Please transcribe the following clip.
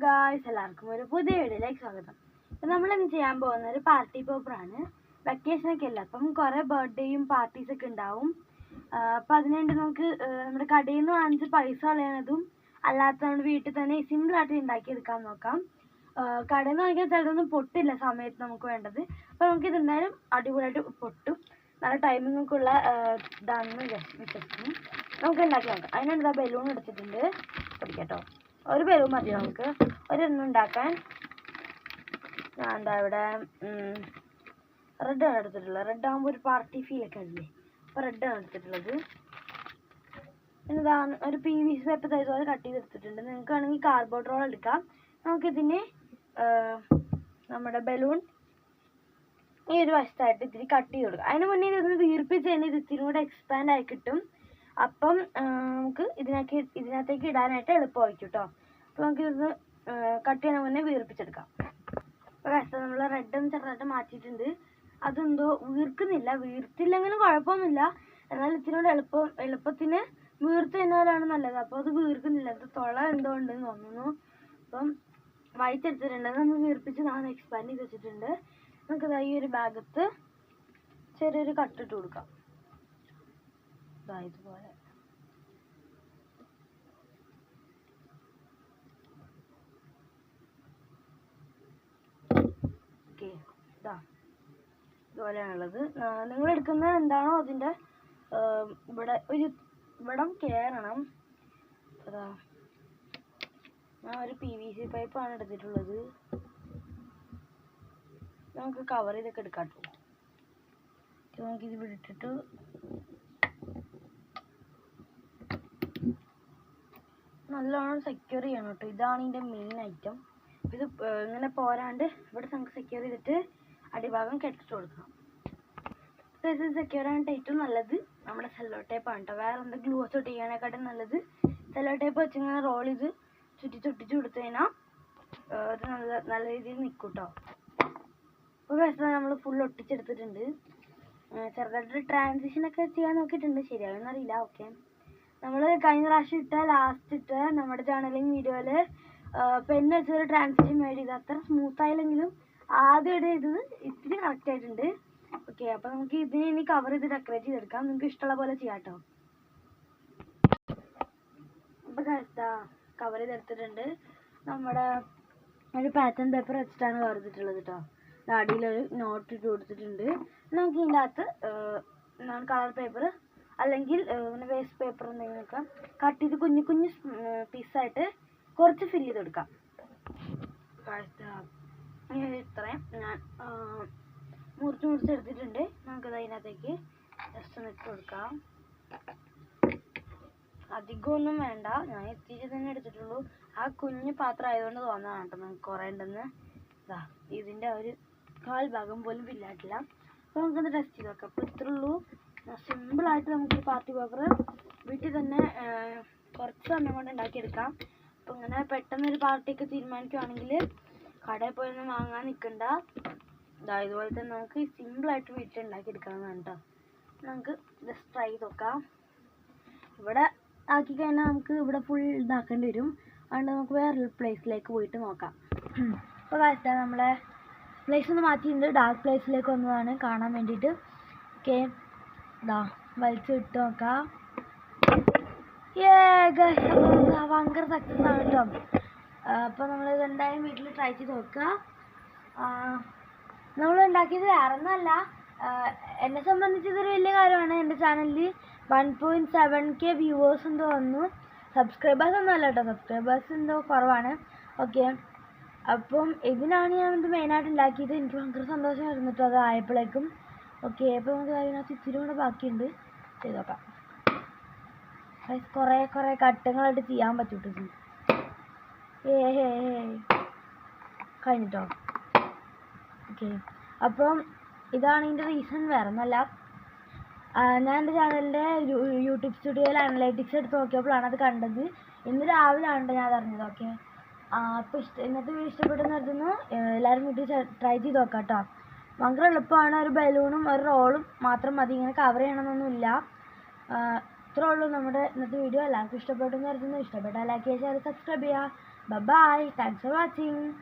Guys, എല്ലാവർക്കും ഒരു പുതിയ വീഡിയോയിലേക്ക് സ്വാഗതം. അപ്പം നമ്മളിന്ന് ചെയ്യാൻ പോകുന്ന ഒരു പാർട്ടി പോപ്പറാണ്. വെക്കേഷനൊക്കെ അല്ല, അപ്പം കുറേ ബർത്ത്ഡേയും പാർട്ടീസൊക്കെ ഉണ്ടാവും. അപ്പം അതിനുവേണ്ടി നമുക്ക് നമ്മുടെ കടയിൽ നിന്ന് വാങ്ങിച്ച് പൈസ കളയണതും അല്ലാത്ത നമ്മുടെ വീട്ടിൽ തന്നെ സിമ്പിളായിട്ട് ഉണ്ടാക്കിയെടുക്കാൻ നോക്കാം. കടയിൽ നിന്ന് വാങ്ങിക്കാൻ ചിലതൊന്നും പൊട്ടില്ല സമയത്ത് നമുക്ക് വേണ്ടത്. അപ്പോൾ നമുക്കിത് എന്തായാലും അടിപൊളിയായിട്ട് പൊട്ടും. നല്ല ടൈമിങ്ങൊക്കെ ഉള്ള ഇതാണെന്ന് വിശ്വസിക്കുന്നു. നമുക്ക് ഉണ്ടാക്കി നോക്കാം. അതിനുണ്ട് ബലൂൺ എടുത്തിട്ടുണ്ട്. പൊടിക്കട്ടോ, ഒരു ബലൂൺ മതി നമുക്ക് ഒരെണ്ണം ഉണ്ടാക്കാൻ. ഞാൻ എന്താ ഇവിടെ റെഡാണ് എടുത്തിട്ടുള്ളത്. റെഡ് ആകുമ്പോൾ ഒരു പാർട്ടി ഫീലൊക്കെ അല്ലേ, അപ്പോൾ റെഡാണ് എടുത്തിട്ടുള്ളത്. എന്നതാണ് ഒരു PVC പേപ്പർ ഇതുപോലെ കട്ട് ചെയ്തെടുത്തിട്ടുണ്ട്. നിങ്ങൾക്ക് വേണമെങ്കിൽ കാർഡ്ബോർഡ് റോൾ എടുക്കാം. നമുക്കിതിന് നമ്മുടെ ബലൂൺ ഈ ഒരു വശത്തായിട്ട് ഇത്തിരി കട്ട് ചെയ്ത് കൊടുക്കാം. അതിന് മുന്നേ ഇതൊന്ന് വീർപ്പിച്ച് കഴിഞ്ഞാൽ ഇത് ഇത്തിരി കൂടെ എക്സ്പാൻഡ് ആയി കിട്ടും. അപ്പം നമുക്ക് ഇതിനകത്തേക്ക് ഇടാനായിട്ട് എളുപ്പമായിരിക്കും കേട്ടോ. അപ്പോൾ നമുക്കിത് കട്ട് ചെയ്യുന്ന മുന്നേ വീർപ്പിച്ചെടുക്കാം. അപ്പോൾ നമ്മൾ റെഡ് ഒന്ന് ചെറുതായിട്ട് മാറ്റിയിട്ടുണ്ട്. അതെന്തോ വീർക്കുന്നില്ല. വീർത്തില്ലെങ്കിലും കുഴപ്പമൊന്നുമില്ല, എന്നാൽ ഇത്തിരി കൂടെ എളുപ്പത്തിന് വീർത്ത് കഴിഞ്ഞാലാണ് നല്ലത്. അപ്പോൾ അത് വീർക്കുന്നില്ല, അത് തുള എന്തോ ഉണ്ടെന്ന് തോന്നുന്നു. അപ്പം വൈറ്റ് എടുത്തിട്ടുണ്ട്, നമ്മൾ വീർപ്പിച്ച് നാളെ എക്സ്പാൻഡ് ചെയ്ത് വെച്ചിട്ടുണ്ട്. നമുക്കിത് ഈ ഒരു ഭാഗത്ത് ചെറിയൊരു കട്ടിട്ട് കൊടുക്കാം. ഇതുപോലെ ഇതുപോലെയാണുള്ളത്. നിങ്ങൾ എടുക്കുന്നത് എന്താണോ അതിൻ്റെ ഇവിടം കയറണം. അതാ ഞാൻ ഒരു PVC പൈപ്പാണ് എടുത്തിട്ടുള്ളത്. നമുക്ക് കവർ ചെയ്തൊക്കെ എടുക്കാം കേട്ടോ. നമുക്കിത് വിട്ടിട്ട് നല്ലോണം സെക്യൂർ ചെയ്യണം കേട്ടോ. ഇതാണ് ഇതിൻ്റെ മെയിൻ ഐറ്റം. ഇത് ഇങ്ങനെ പോരാണ്ട് ഇവിടെ നമുക്ക് സെക്യൂർ ചെയ്തിട്ട് അടിഭാഗം കെട്ടിട്ട് കൊടുക്കണം. ഇത് സെക്യൂർ ആയിട്ട് ഏറ്റവും നല്ലത് നമ്മുടെ സെല്ലോ ടേപ്പാണ് കേട്ടോ. വേറെ എന്താ ഗ്ലൂ ഒട്ടിക്കാനേക്കാട്ടും നല്ലത് സെല്ലോ ടേപ്പ് വെച്ച് ഇങ്ങനെ റോൾ ചെയ്ത് ചുറ്റിച്ച് കൊടുത്തു കഴിഞ്ഞാൽ അത് നല്ല രീതിയിൽ നിൽക്കും കേട്ടോ. അപ്പോൾ വേറെ നമ്മൾ ഫുൾ ഒട്ടിച്ചെടുത്തിട്ടുണ്ട്. ചെറുതായിട്ട് ട്രാൻസിഷനൊക്കെ ചെയ്യാൻ നോക്കിയിട്ടുണ്ട്, ശരിയാവുമെന്നറിയില്ല. ഓക്കെ, നമ്മൾ കഴിഞ്ഞ പ്രാവശ്യം ലാസ്റ്റ് ഇട്ട നമ്മുടെ ചാനലിങ് വീഡിയോയിൽ പെണ്ണ് വെച്ചൊരു ട്രാൻസിഷൻ മേഡ് ചെയ്ത് അത്ര സ്മൂത്ത് ആയില്ലെങ്കിലും ആദ്യം ചെയ്തത് ഇത്തിരി കറക്റ്റ് ആയിട്ടുണ്ട്. ഓക്കെ, അപ്പോൾ നമുക്ക് ഇതിനെ ഇനി കവർ ചെയ്ത് ഡെക്കറേറ്റ് ചെയ്തെടുക്കാം. നിങ്ങൾക്ക് ഇഷ്ടമുള്ള പോലെ ചെയ്യാം കേട്ടോ. അപ്പോൾ കവർ ചെയ്തെടുത്തിട്ടുണ്ട്. നമ്മുടെ ഒരു പാറ്റേൺ പേപ്പർ വെച്ചിട്ടാണ് കവർ ചെയ്തിട്ടുള്ളത് കേട്ടോ. അടിയിലൊരു നോട്ട് ഇട്ട് കൊടുത്തിട്ടുണ്ട്. നമുക്ക് ഇതിൻ്റെ അകത്ത് കളർ പേപ്പർ അല്ലെങ്കിൽ വേസ്റ്റ് പേപ്പർ എന്തെങ്കിലുമൊക്കെ കട്ട് ചെയ്ത് കുഞ്ഞു കുഞ്ഞു പീസായിട്ട് കുറച്ച് ഫില്ല് ചെയ്ത് കൊടുക്കാം. ഇത്രയും ഞാൻ മുറിച്ചെടുത്തിട്ടുണ്ട്. നമുക്കത് അതിനകത്തേക്ക് ജസ്റ്റ് ഒന്ന് ഇട്ട് കൊടുക്കാം. അധികമൊന്നും വേണ്ട, ഞാൻ എത്തിച്ച് തന്നെ എടുത്തിട്ടുള്ളൂ. ആ കുഞ്ഞു പാത്രം ആയതുകൊണ്ട് തോന്നാണ് കേട്ടോ നമുക്ക് കുറേ ഉണ്ടെന്ന്. ഇതിൻ്റെ ഒരു 1/4 ഭാഗം പോലും ഫില്ലായിട്ടില്ല. അപ്പോൾ നമുക്കത് ടെസ്റ്റ് ചെയ്ത് നോക്കാം. അപ്പോൾ ഇത്രേ ഉള്ളൂ. സിമ്പിളായിട്ട് നമുക്ക് പാർട്ടി പേപ്പർ വീട്ടിൽ തന്നെ കുറച്ച് സമയം കൊണ്ട് ഉണ്ടാക്കിയെടുക്കാം. അപ്പോൾ ഇങ്ങനെ പെട്ടെന്നൊരു പാർട്ടിയൊക്കെ തീരുമാനിക്കുകയാണെങ്കിൽ കടയിൽ പോയൊന്നും വാങ്ങാൻ നിൽക്കണ്ട. ഇതുപോലെ തന്നെ നമുക്ക് സിമ്പിളായിട്ട് വീട്ടിൽ ഉണ്ടാക്കിയെടുക്കാവുന്നതാണ് കേട്ടോ. നമുക്ക് ജസ്റ്റ് ട്രൈ ചെയ്ത് നോക്കാം. ഇവിടെ ആക്കി കഴിഞ്ഞാൽ നമുക്ക് ഇവിടെ ഫുൾ ഇതാക്കേണ്ടി വരും. അതുകൊണ്ട് നമുക്ക് വേറൊരു പ്ലേസിലേക്ക് പോയിട്ട് നോക്കാം. അപ്പോൾ കാഴ്ച നമ്മളെ പ്ലേസ് ഒന്ന് മാറ്റിയിട്ടുണ്ട്. ഡാർക്ക് പ്ലേസിലേക്ക് വന്നതാണ് കാണാൻ വേണ്ടിയിട്ട്. ഓക്കെ, വലിച്ചു ഇട്ട് നോക്കാം. ഭയങ്കര സക്സസ് ആണ് കേട്ടോ. അപ്പോൾ നമ്മളിത് എന്തായാലും വീട്ടിൽ ട്രൈ ചെയ്ത് നോക്കുക. നമ്മൾ ഉണ്ടാക്കിയത് വേറൊന്നുമല്ല, എന്നെ സംബന്ധിച്ച് ഇതൊരു വലിയ കാര്യമാണ്. എൻ്റെ ചാനലിൽ 1.7K വ്യൂവേഴ്സ് എന്തോ വന്നു. സബ്സ്ക്രൈബേഴ്സ് ഒന്നും അല്ല കേട്ടോ, സബ്സ്ക്രൈബേഴ്സ് എന്തോ കുറവാണ്. ഓക്കെ, അപ്പം ഇതിനാണ് ഞാനിത് മെയിനായിട്ട് ഉണ്ടാക്കിയത്. എനിക്ക് ഭയങ്കര സന്തോഷമായിരുന്നു കേട്ടോ അത് ആയപ്പോഴേക്കും. ഓക്കെ, അപ്പോൾ നമുക്ക് അതിനകത്ത് ഇത്തിരി കൂടെ ബാക്കിയുണ്ട്, ചെയ്ത് നോക്കാം. കുറേ ഘട്ടങ്ങളായിട്ട് ചെയ്യാൻ പറ്റൂട്ടോ. കഴിഞ്ഞിട്ടോ. ഓക്കെ, അപ്പം ഇതാണ് ഇതിൻ്റെ റീസൺ, വേറെ ഒന്നുമല്ല. ഞാൻ എൻ്റെ ചാനലിൻ്റെ യൂട്യൂബ് സ്റ്റുഡിയോയിൽ അനലൈറ്റിക്സ് എടുത്ത് നോക്കിയപ്പോഴാണ് അത് കണ്ടത്. ഇന്ന് രാവിലെയാണ് ഞാൻ അറിഞ്ഞത്. ഓക്കെ, അപ്പോൾ ഇന്നത്തെ വീഡിയോ ഇഷ്ടപ്പെട്ടെന്ന് കരുതുന്നു. എല്ലാവരും വീട്ടിൽ ട്രൈ ചെയ്ത് നോക്കാം കേട്ടോ. ഭയങ്കര എളുപ്പമാണ്. ഒരു ബലൂണും ഒരു റോളും മാത്രം മതി, ഇങ്ങനെ കവർ ചെയ്യണമെന്നൊന്നുമില്ല. ഇത്രേ ഉള്ളൂ നമ്മുടെ ഇന്നത്തെ വീഡിയോ. എല്ലാവർക്കും ഇഷ്ടപ്പെട്ടെന്ന് കരുതുന്നു. ഇഷ്ടപ്പെട്ടാൽ ലൈക്ക് ചെയ്യുക, സബ്സ്ക്രൈബ് ചെയ്യുക. Bye, thanks for watching.